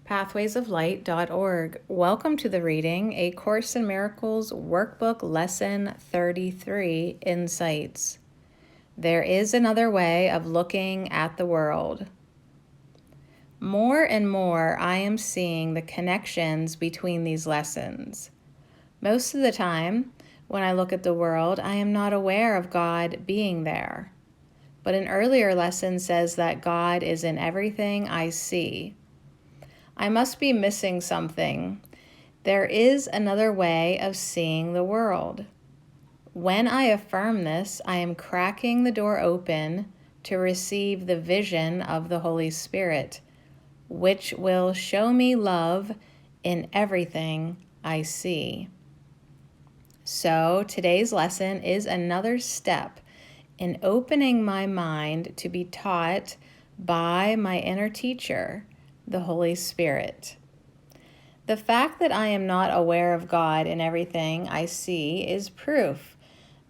pathwaysoflight.org. Welcome to the reading, A Course in Miracles Workbook Lesson 33, Insights. There is another way of looking at the world. More and more, I am seeing the connections between these lessons. Most of the time, when I look at the world, I am not aware of God being there. But an earlier lesson says that God is in everything I see. I must be missing something. There is another way of seeing the world. When I affirm this, I am cracking the door open to receive the vision of the Holy Spirit, which will show me love in everything I see. So today's lesson is another step in opening my mind to be taught by my inner teacher, the Holy Spirit. The fact that I am not aware of God in everything I see is proof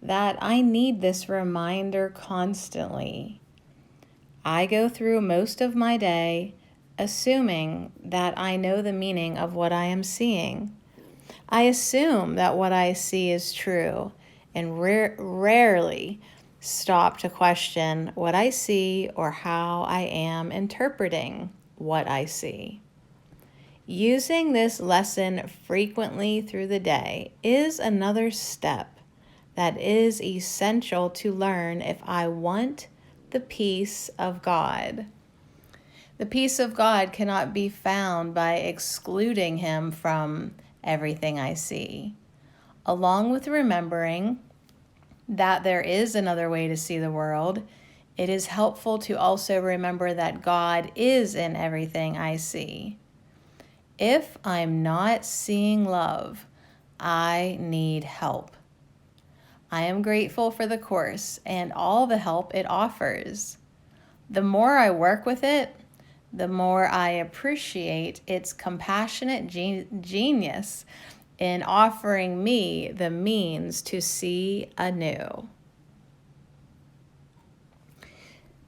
that I need this reminder constantly. I go through most of my day assuming that I know the meaning of what I am seeing. I assume that what I see is true and rarely stop to question what I see or how I am interpreting what I see. Using this lesson frequently through the day is another step that is essential to learn if I want the peace of God. The peace of God cannot be found by excluding Him from everything I see. Along with remembering that there is another way to see the world, it is helpful to also remember that God is in everything I see. If I'm not seeing love, I need help. I am grateful for the Course and all the help it offers. The more I work with it, the more I appreciate its compassionate genius in offering me the means to see anew.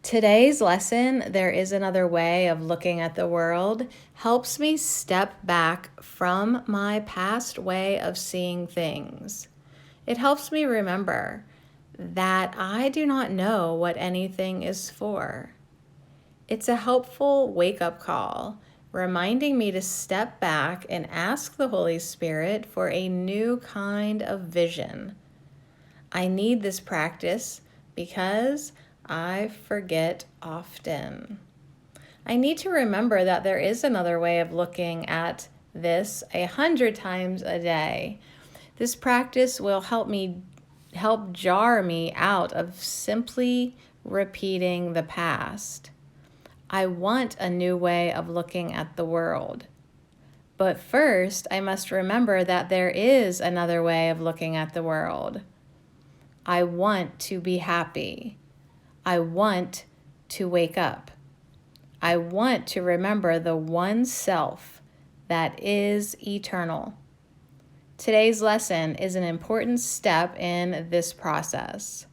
Today's lesson, There is Another Way of Looking at the World, helps me step back from my past way of seeing things. It helps me remember that I do not know what anything is for. It's a helpful wake-up call, reminding me to step back and ask the Holy Spirit for a new kind of vision. I need this practice because I forget often. I need to remember that there is another way of looking at this 100 times a day. This practice will help jar me out of simply repeating the past. I want a new way of looking at the world. But first, I must remember that there is another way of looking at the world. I want to be happy. I want to wake up. I want to remember the one self that is eternal. Today's lesson is an important step in this process.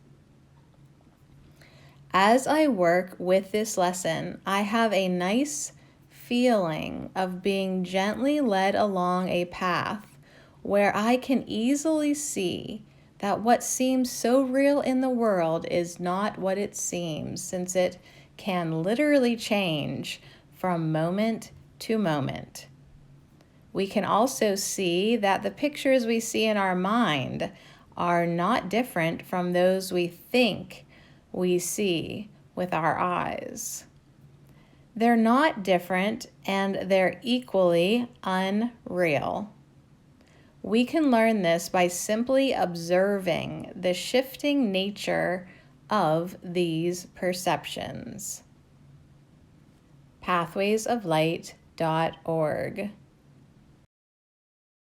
As I work with this lesson, I have a nice feeling of being gently led along a path where I can easily see that what seems so real in the world is not what it seems, since it can literally change from moment to moment. We can also see that the pictures we see in our mind are not different from those we think we see with our eyes. They're not different, and they're equally unreal. We can learn this by simply observing the shifting nature of these perceptions. pathwaysoflight.org